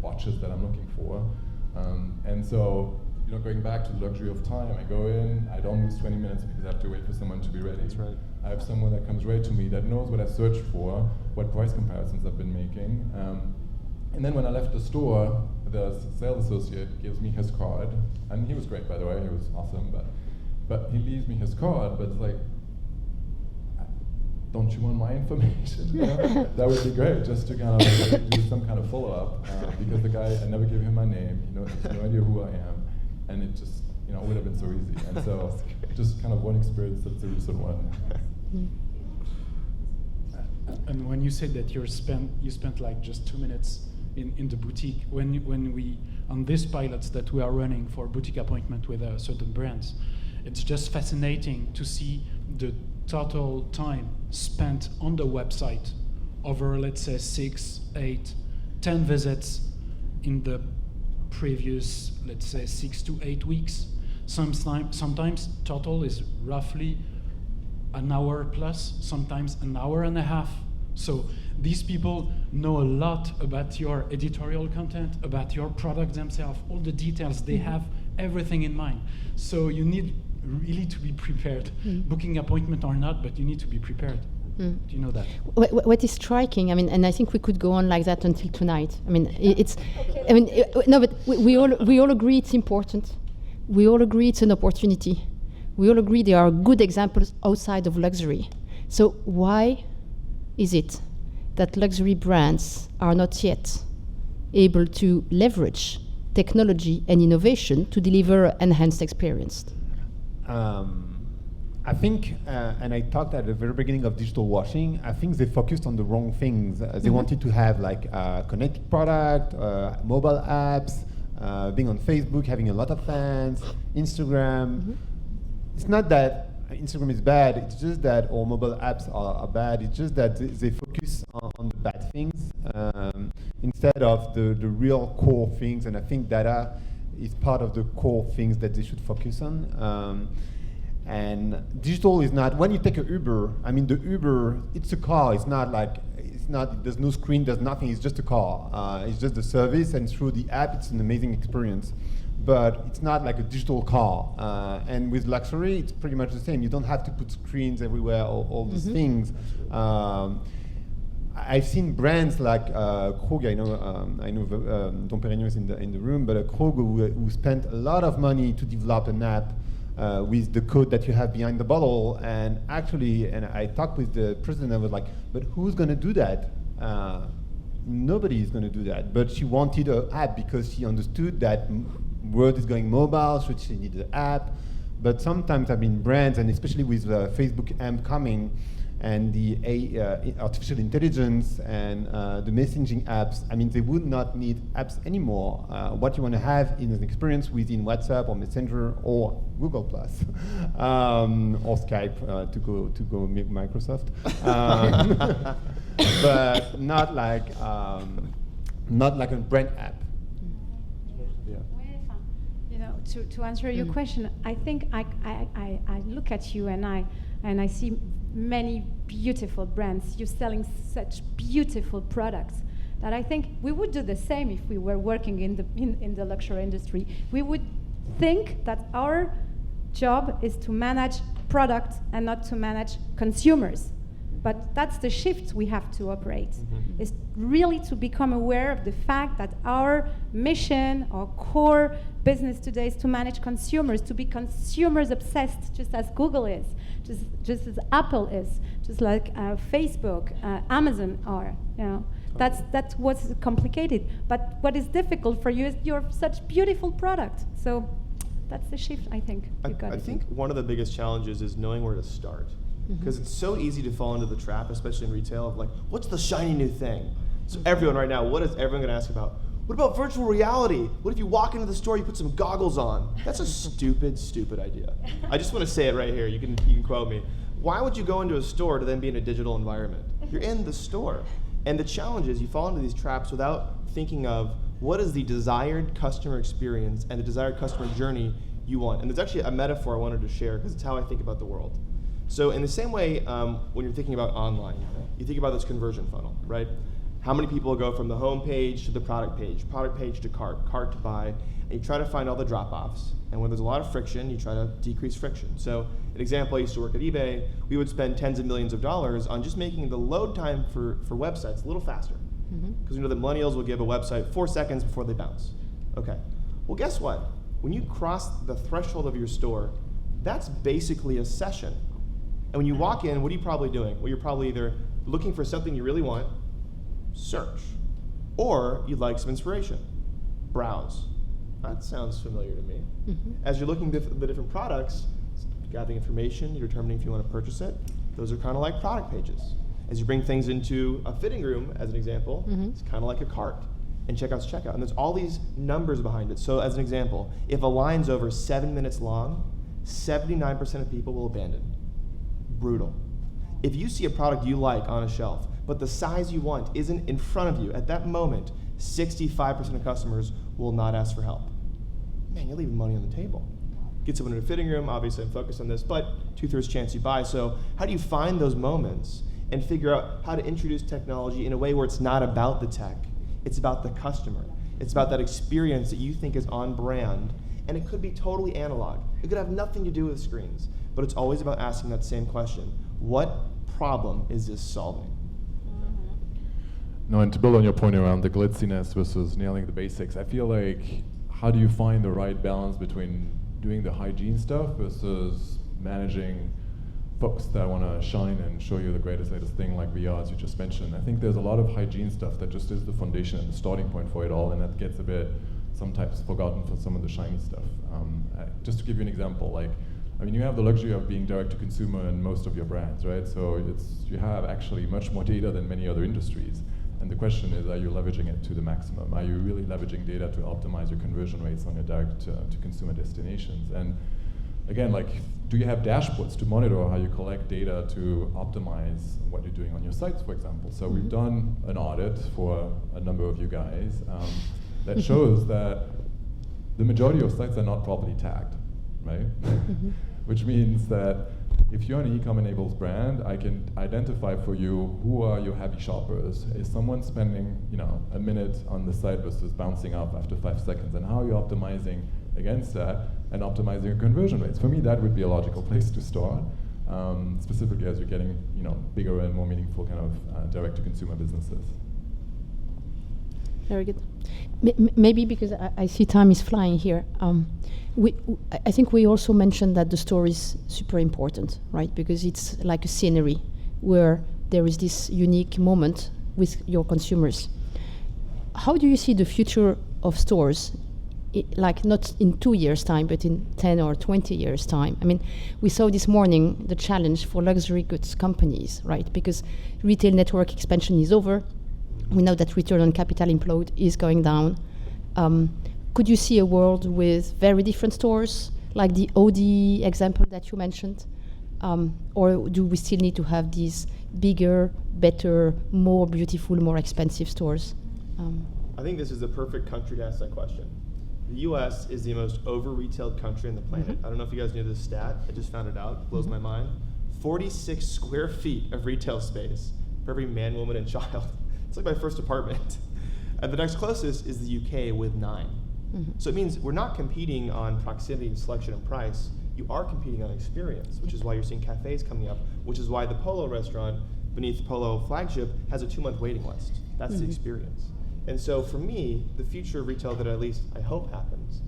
[SPEAKER 5] watches that I'm looking for. And so going back to the luxury of time. I go in, I don't lose 20 minutes because I have to wait for someone to be ready.
[SPEAKER 6] That's right.
[SPEAKER 5] I have someone that comes right to me that knows what I searched for, what price comparisons I've been making. And then when I left the store, the sales associate gives me his card, and he was great, by the way, he was awesome, but he leaves me his card, but it's like, don't you want my information? You know? That would be great, just to kind of do some kind of follow-up, because the guy, I never gave him my name, he has no idea who I am, and it just, would have been so easy. And so, just kind of one experience, that's the recent one.
[SPEAKER 7] And when you said that you spent like just 2 minutes in the boutique, when we, on these pilots that we are running for boutique appointment with certain brands, it's just fascinating to see the total time spent on the website over, let's say, 6, 8, 10 visits in the previous, let's say, 6 to 8 weeks. Sometimes total is roughly an hour plus, sometimes an hour and a half. So these people know a lot about your editorial content, about your product themselves, all the details. They have everything in mind. So you need really to be prepared. Booking appointment or not, but you need to be prepared. Do you know that?
[SPEAKER 2] What is striking, and I think we could go on like that until tonight. No, but we all agree it's important. We all agree it's an opportunity. We all agree there are good examples outside of luxury. So why is it that luxury brands are not yet able to leverage technology and innovation to deliver enhanced experience?
[SPEAKER 4] I think, and I talked at the very beginning of digital washing, I think they focused on the wrong things. They wanted to have like connected product, mobile apps, being on Facebook, having a lot of fans, Instagram. It's not that Instagram is bad, it's just that all mobile apps are bad, it's just that they focus on the bad things instead of the real core things, and I think data is part of the core things that they should focus on. And digital is not, when you take an Uber, the Uber, it's a car, there's no screen, there's nothing, it's just a car. It's just the service, and through the app, it's an amazing experience. But it's not like a digital car. And with luxury, it's pretty much the same. You don't have to put screens everywhere, all these things. I've seen brands like Krug, I know Dom Perignon is in the room, but Krug who spent a lot of money to develop an app with the code that you have behind the bottle, and I talked with the president, I was like, but who's going to do that? Nobody is going to do that. But she wanted an app because she understood that world is going mobile, so she needed an app. But sometimes, brands, and especially with Facebook AMP coming, and the artificial intelligence and the messaging apps, they would not need apps anymore. What you want to have is an experience within WhatsApp or Messenger or Google Plus or Skype to go Microsoft, but not like a brand app.
[SPEAKER 3] To answer your question, I think I look at you and I see many beautiful brands. You're selling such beautiful products that I think we would do the same if we were working in the luxury industry. We would think that our job is to manage product and not to manage consumers. But that's the shift we have to operate, is really to become aware of the fact that our mission, our core business today is to manage consumers, to be consumers obsessed, just as Google is, just as Apple is, just like Facebook, Amazon are. That's what's complicated. But what is difficult for you is you're such beautiful product. So that's the shift, I think.
[SPEAKER 6] I think one of the biggest challenges is knowing where to start. Because it's so easy to fall into the trap, especially in retail, of like, what's the shiny new thing? So everyone right now, what is everyone going to ask about? What about virtual reality? What if you walk into the store, you put some goggles on? That's a stupid, stupid idea. I just want to say it right here. You can quote me. Why would you go into a store to then be in a digital environment? You're in the store. And the challenge is you fall into these traps without thinking of what is the desired customer experience and the desired customer journey you want. And there's actually a metaphor I wanted to share because it's how I think about the world. So in the same way, when you're thinking about online, you think about this conversion funnel, right? How many people go from the home page to the product page to cart, cart to buy, and you try to find all the drop-offs. And when there's a lot of friction, you try to decrease friction. So an example, I used to work at eBay, we would spend tens of millions of dollars on just making the load time for websites a little faster. Because we know that millennials will give a website 4 seconds before they bounce. Okay, well guess what? When you cross the threshold of your store, that's basically a session. And when you walk in, what are you probably doing? Well, you're probably either looking for something you really want, search, or you'd like some inspiration, browse. That sounds familiar to me. As you're looking at the different products, gathering information, you're determining if you want to purchase it. Those are kind of like product pages. As you bring things into a fitting room, as an example, it's kind of like a cart. And checkout's checkout. And there's all these numbers behind it. So as an example, if a line's over 7 minutes long, 79% of people will abandon. Brutal. If you see a product you like on a shelf, but the size you want isn't in front of you at that moment, 65% of customers will not ask for help. Man, you're leaving money on the table. Get someone in a fitting room, obviously I'm focused on this, but 2/3 chance you buy. So how do you find those moments and figure out how to introduce technology in a way where it's not about the tech, it's about the customer. It's about that experience that you think is on brand, and it could be totally analog. It could have nothing to do with screens, but it's always about asking that same question. What problem is this solving?
[SPEAKER 5] No, and to build on your point around the glitziness versus nailing the basics, I feel like how do you find the right balance between doing the hygiene stuff versus managing folks that want to shine and show you the greatest, latest thing like VR, as you just mentioned. I think there's a lot of hygiene stuff that just is the foundation and the starting point for it all, and that gets a bit sometimes forgotten for some of the shiny stuff. Just to give you an example, you have the luxury of being direct to consumer in most of your brands, right? So you have actually much more data than many other industries. And the question is, are you leveraging it to the maximum? Are you really leveraging data to optimize your conversion rates on your direct to consumer destinations? And again, do you have dashboards to monitor how you collect data to optimize what you're doing on your sites, for example? So we've done an audit for a number of you guys that shows that the majority of sites are not properly tagged, right? Which means that if you're an e-com enables brand, I can identify for you who are your heavy shoppers. Is someone spending a minute on the site versus bouncing up after 5 seconds? And how are you optimizing against that and optimizing your conversion rates? For me, that would be a logical place to start, specifically as you're getting bigger and more meaningful kind of direct-to-consumer businesses.
[SPEAKER 2] Very good. Maybe because I see time is flying here. I think we also mentioned that the store is super important, right? Because it's like a scenery where there is this unique moment with your consumers. How do you see the future of stores? Not in 2 years' time, but in 10 or 20 years' time. I mean, we saw this morning the challenge for luxury goods companies, right? Because retail network expansion is over. We know that return on capital employed is going down. Could you see a world with very different stores, like the OD example that you mentioned? Or do we still need to have these bigger, better, more beautiful, more expensive stores?
[SPEAKER 6] I think this is the perfect country to ask that question. The US is the most over-retailed country on the planet. I don't know if you guys knew this stat. I just found it out. Blows my mind. 46 square feet of retail space for every man, woman, and child. It's like my first apartment. And the next closest is the UK with 9. So it means we're not competing on proximity, selection, and price. You are competing on experience, which is why you're seeing cafes coming up, which is why the Polo restaurant beneath the Polo flagship has a 2-month waiting list. That's the experience. And so for me, the future of retail that at least I hope happens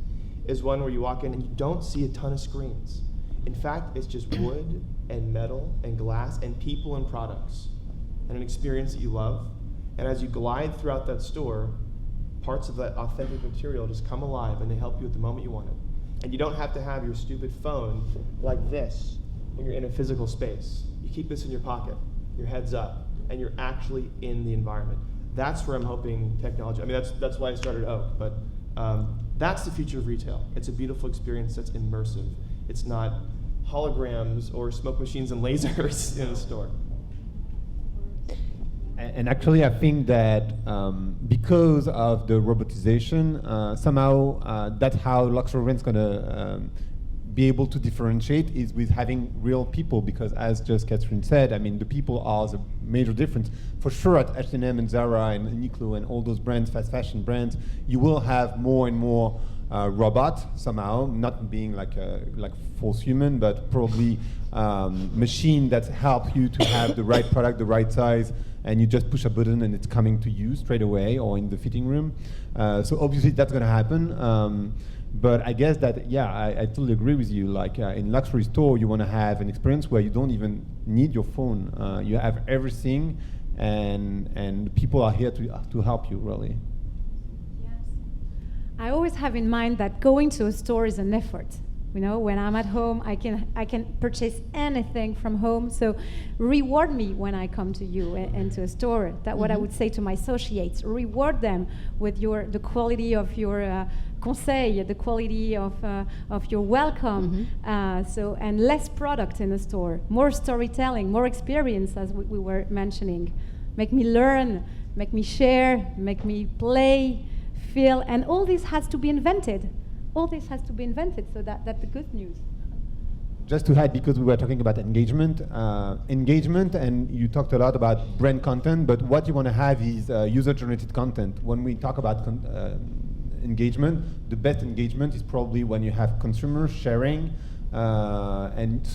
[SPEAKER 6] is one where you walk in and you don't see a ton of screens. In fact, it's just wood and metal and glass and people and products and an experience that you love. And as you glide throughout that store, parts of that authentic material just come alive and they help you at the moment you want it. And you don't have to have your stupid phone like this when you're in a physical space. You keep this in your pocket, your head's up, and you're actually in the environment. That's where I'm hoping technology, that's why I started Oak, but that's the future of retail. It's a beautiful experience that's immersive. It's not holograms or smoke machines and lasers in a store.
[SPEAKER 4] And actually, I think that because of the robotization, somehow that's how luxury rent's going to be able to differentiate is with having real people, because as just Catherine said, I mean, the people are the major difference. For sure at H&M and Zara and Uniqlo and all those brands, fast fashion brands, you will have more and more robot somehow, not being like false human, but probably machine that help you to have the right product, the right size, and you just push a button and it's coming to you straight away or in the fitting room. So obviously that's going to happen. But I guess that, yeah, I totally agree with you. Like in luxury store, you want to have an experience where you don't even need your phone. You have everything, and people are here to help you, really.
[SPEAKER 3] Yes. I always have in mind that going to a store is an effort. You know, when I'm at home, I can purchase anything from home. So reward me when I come to you and to a store. That's what I would say to my associates. Reward them with the quality of your conseil, the quality of your welcome. And less product in a store, more storytelling, more experience, as we were mentioning. Make me learn, make me share, make me play, feel, and all this has to be invented. All this has to be invented, so that's the good news.
[SPEAKER 4] Just to add, because we were talking about engagement, and you talked a lot about brand content, but what you want to have is user-generated content. When we talk about engagement, the best engagement is probably when you have consumers sharing, and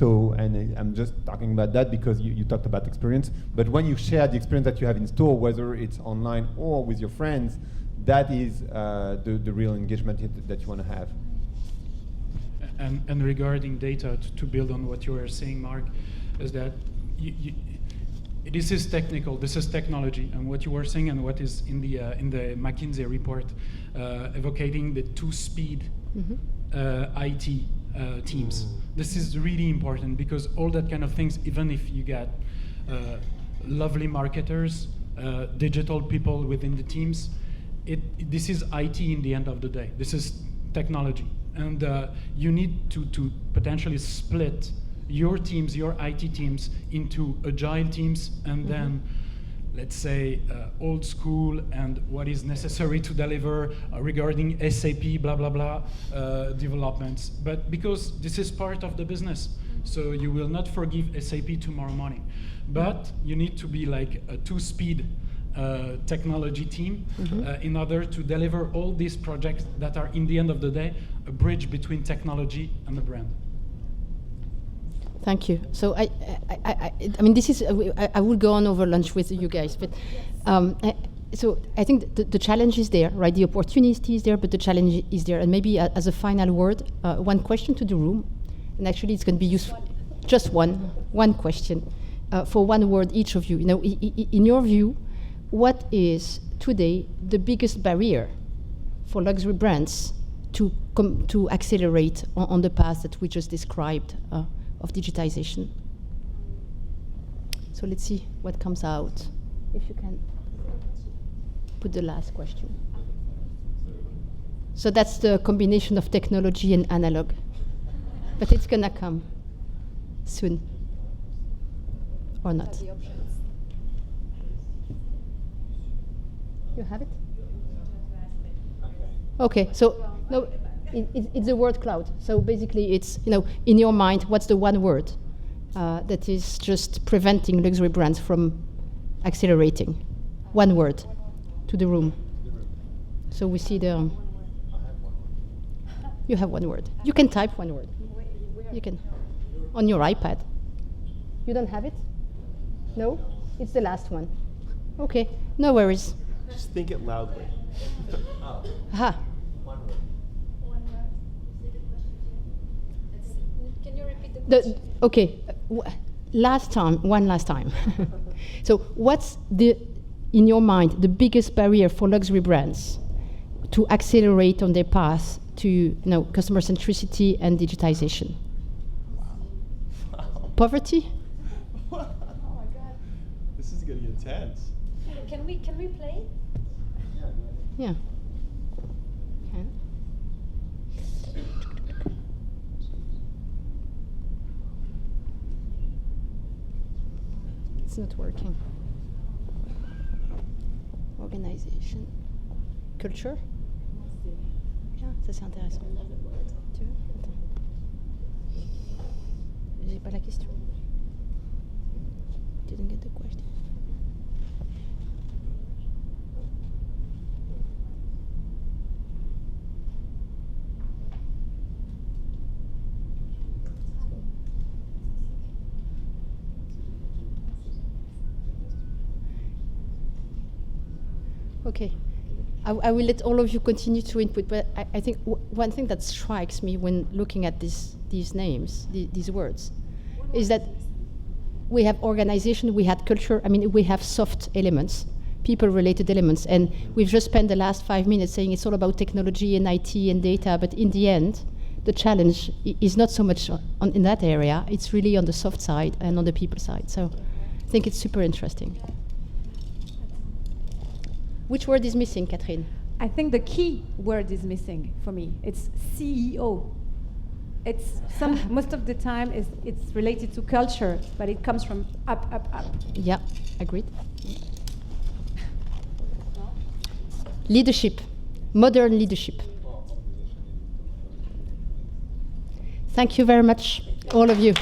[SPEAKER 4] I'm just talking about that because you talked about experience, but when you share the experience that you have in store, whether it's online or with your friends, that is the real engagement that you want to have.
[SPEAKER 7] And regarding data, to build on what you were saying, Marc, is that this is technical, this is technology, and what you were saying and what is in the McKinsey report, evocating the two-speed IT teams. This is really important because all that kind of things, even if you get lovely marketers, digital people within the teams, this is IT in the end of the day. This is technology. And you need to potentially split your teams, your IT teams, into agile teams, and then, let's say, old school and what is necessary to deliver regarding SAP, blah, blah, blah, developments. But because this is part of the business, so you will not forgive SAP tomorrow morning. But you need to be like a two-speed technology team in order to deliver all these projects that are, in the end of the day, a bridge between technology and the brand.
[SPEAKER 2] Thank you. So I mean, this is I will go on over lunch with you guys, but so I think the challenge is there, right? The opportunity is there, but the challenge is there. And maybe as a final word, one question to the room, and actually it's going to be useful. Just one question for one word each of you. You know, in your view, what is today the biggest barrier for luxury brands to accelerate on the path that we just described of digitization? So let's see what comes out. If you can put the last question. So that's the combination of technology and analog. But it's gonna come soon. Or not. You have it? Okay, so no, it's the word cloud. So basically it's, you know, in your mind, what's the one word that is just preventing luxury brands from accelerating? One word to the room. So we see the... You have one word. You can type one word. You can. On your iPad. You don't have it? No? It's the last one. Okay, no worries.
[SPEAKER 6] Just think it loudly.
[SPEAKER 2] Aha.
[SPEAKER 8] One word. Can you repeat the question?
[SPEAKER 2] Okay, one last time. So what's in your mind, the biggest barrier for luxury brands to accelerate on their path to customer centricity and digitization?
[SPEAKER 6] Wow.
[SPEAKER 2] Poverty?
[SPEAKER 6] Oh my God. This is getting intense.
[SPEAKER 8] Can we play?
[SPEAKER 2] Yeah. Okay. It's not working. Organisation. Culture? Yeah, ça c'est intéressant. Tu veux? Attends. J'ai pas la question. Didn't get the question. Okay. I will let all of you continue to input, but I think one thing that strikes me when looking at these names, these words, is that we have organization, we had culture, I mean, we have soft elements, people-related elements, and we've just spent the last 5 minutes saying it's all about technology and IT and data, but in the end, the challenge is not so much in that area, it's really on the soft side and on the people side. So I think it's super interesting. Which word is missing, Catherine?
[SPEAKER 3] I think the key word is missing for me. It's CEO. It's most of the time it's related to culture, but it comes from up, up, up.
[SPEAKER 2] Yeah, agreed. Leadership, modern leadership. Thank you very much, all of you.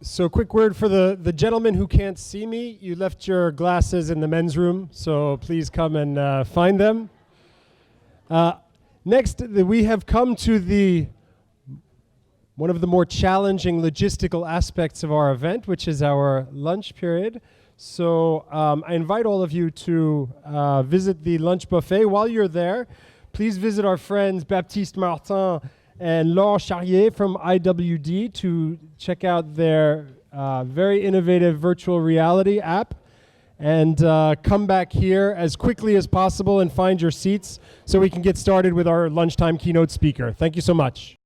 [SPEAKER 1] So quick word for the gentleman who can't see me. You left your glasses in the men's room, so please come and find them. Next, we have come to one of the more challenging logistical aspects of our event, which is our lunch period. So I invite all of you to visit the lunch buffet. While you're there, please visit our friends Baptiste Martin and Laurent Charrier from IWD to check out their very innovative virtual reality app. And come back here as quickly as possible and find your seats so we can get started with our lunchtime keynote speaker. Thank you so much.